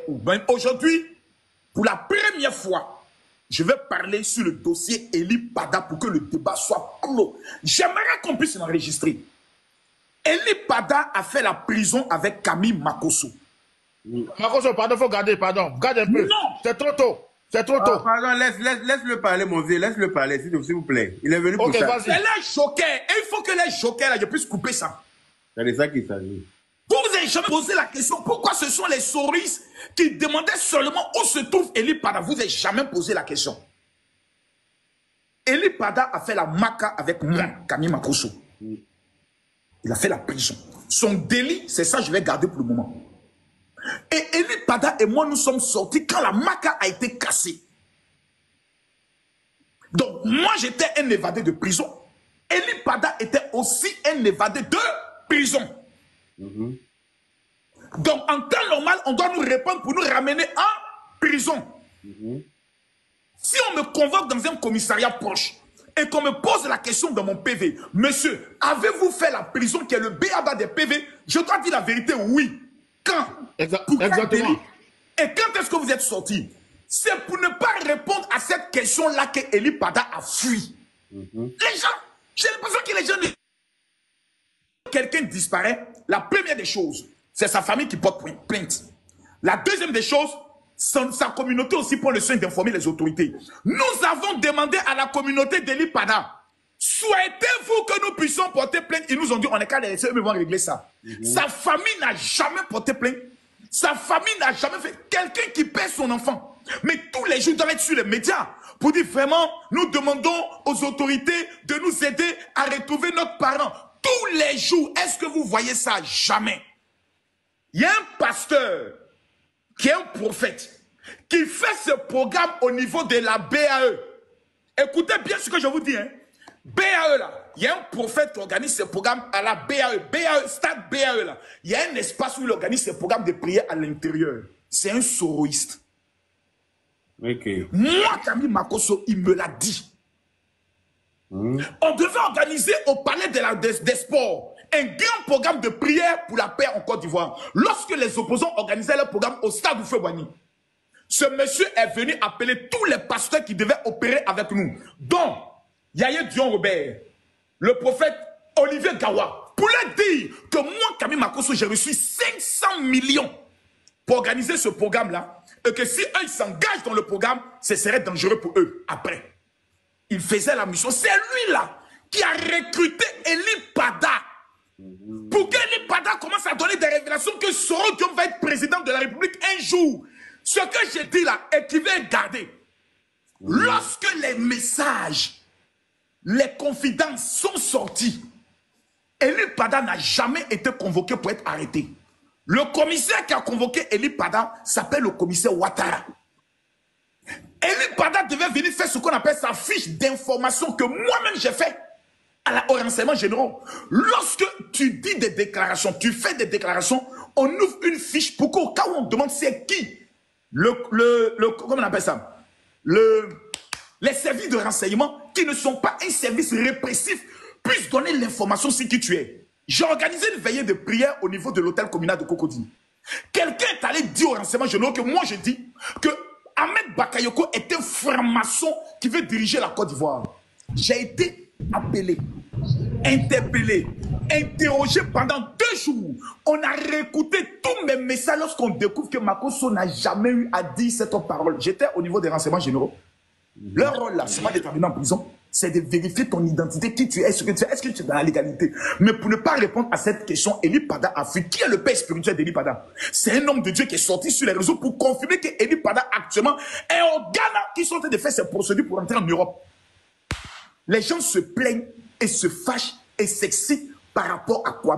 ou même aujourd'hui, pour la première fois, je vais parler sur le dossier Eli Pada pour que le débat soit clos. J'aimerais qu'on puisse l'enregistrer. Eli Pada a fait la prison avec Camille Makosso. Makosso, pardon, il faut garder, pardon. Garde un peu. Non. C'est trop tôt. C'est trop tôt. Pardon, laisse-le parler, mon vieux. Laisse-le parler, s'il vous plaît. Il est venu pour ça. C'est les jokers. Et il faut que les jokers, là, je puisse couper ça. C'est de ça qu'il s'agit. Vous vous avez jamais posé la question pourquoi ce sont les souris qui demandaient seulement où se trouve Eli Pada. Vous n'avez jamais posé la question. Eli Pada a fait la maca avec moi, Camille Makosso. Il a fait la prison. Son délit, c'est ça, je vais garder pour le moment. Et Eli Pada et moi, nous sommes sortis quand la maca a été cassée. Donc, moi, j'étais un évadé de prison. Eli Pada était aussi un évadé de prison. Donc, en temps normal, on doit nous répondre pour nous ramener en prison. Si on me convoque dans un commissariat proche et qu'on me pose la question dans mon PV, monsieur, avez-vous fait la prison qui est le BABA des PV? Je dois dire la vérité, oui. Quand? Exactement. Et quand est-ce que vous êtes sorti? C'est pour ne pas répondre à cette question-là que Eli Pada a fui. Les gens, j'ai l'impression que les gens... Quelqu'un disparaît, la première des choses, c'est sa famille qui porte plainte. La deuxième des choses, sa communauté aussi prend le soin d'informer les autorités. Nous avons demandé à la communauté d'Eli Pada, souhaitez-vous que nous puissions porter plainte? Ils nous ont dit, on est qu'à les laisser, eux vont régler ça. Sa famille n'a jamais porté plainte. Sa famille n'a jamais fait. Quelqu'un qui perd son enfant. Mais tous les jours, il doit être sur les médias pour dire vraiment, nous demandons aux autorités de nous aider à retrouver notre parent. Tous les jours, est-ce que vous voyez ça? Jamais. Il y a un pasteur qui est un prophète qui fait ce programme au niveau de la BAE. Écoutez bien ce que je vous dis. Hein. BAE là, il y a un prophète qui organise ce programme à la BAE. BAE, stade BAE là. Il y a un espace où il organise ce programme de prière à l'intérieur. C'est un soroïste. Okay. Moi, Camille Makosso, il me l'a dit. On devait organiser au palais des sports un grand programme de prière pour la paix en Côte d'Ivoire. Lorsque les opposants organisaient leur programme au stade Oufoué-Boigny, ce monsieur est venu appeler tous les pasteurs qui devaient opérer avec nous. Donc, Yaya Dion Robert, le prophète Olivier Gawa, pour leur dire que moi, Camille Makosso, j'ai reçu 500 millions pour organiser ce programme-là, et que si eux s'engagent dans le programme, ce serait dangereux pour eux après. Il faisait la mission. C'est lui-là qui a recruté Eli Pada. Pour qu'Eli Pada commence à donner des révélations que Soro Diom va être président de la République un jour. Ce que j'ai dit là, et qui va être gardé. Lorsque les messages, les confidences sont sortis, Eli Pada n'a jamais été convoqué pour être arrêté. Le commissaire qui a convoqué Eli Pada s'appelle le commissaire Ouattara. Eli Pada devait venir faire ce qu'on appelle sa fiche d'information que moi-même j'ai fait au renseignement général. Lorsque tu dis des déclarations, tu fais des déclarations, on ouvre une fiche pour qu'au cas où on demande c'est qui, comment on appelle ça, les services de renseignement qui ne sont pas un service répressif puissent donner l'information sur qui tu es. J'ai organisé une veillée de prière au niveau de l'hôtel communal de Cocody. Quelqu'un est allé dire au renseignement général que moi je dis que Ahmed Bakayoko est un franc-maçon qui veut diriger la Côte d'Ivoire. J'ai été appelé, interpellé, interrogé pendant 2 jours. On a réécouté tous mes messages lorsqu'on découvre que Makosso n'a jamais eu à dire cette parole. J'étais au niveau des renseignements généraux. Leur rôle là, c'est pas de terminer en prison, c'est de vérifier ton identité, qui tu es, ce que tu es, est-ce que tu es dans la légalité. Mais pour ne pas répondre à cette question, Eli Pada a fui. Qui est le père spirituel d'Eli Pada? C'est un homme de Dieu qui est sorti sur les réseaux pour confirmer que Eli Pada actuellement est au Ghana qui sont en train de faire ses procédures pour entrer en Europe. Les gens se plaignent et se fâchent et s'excitent par rapport à quoi?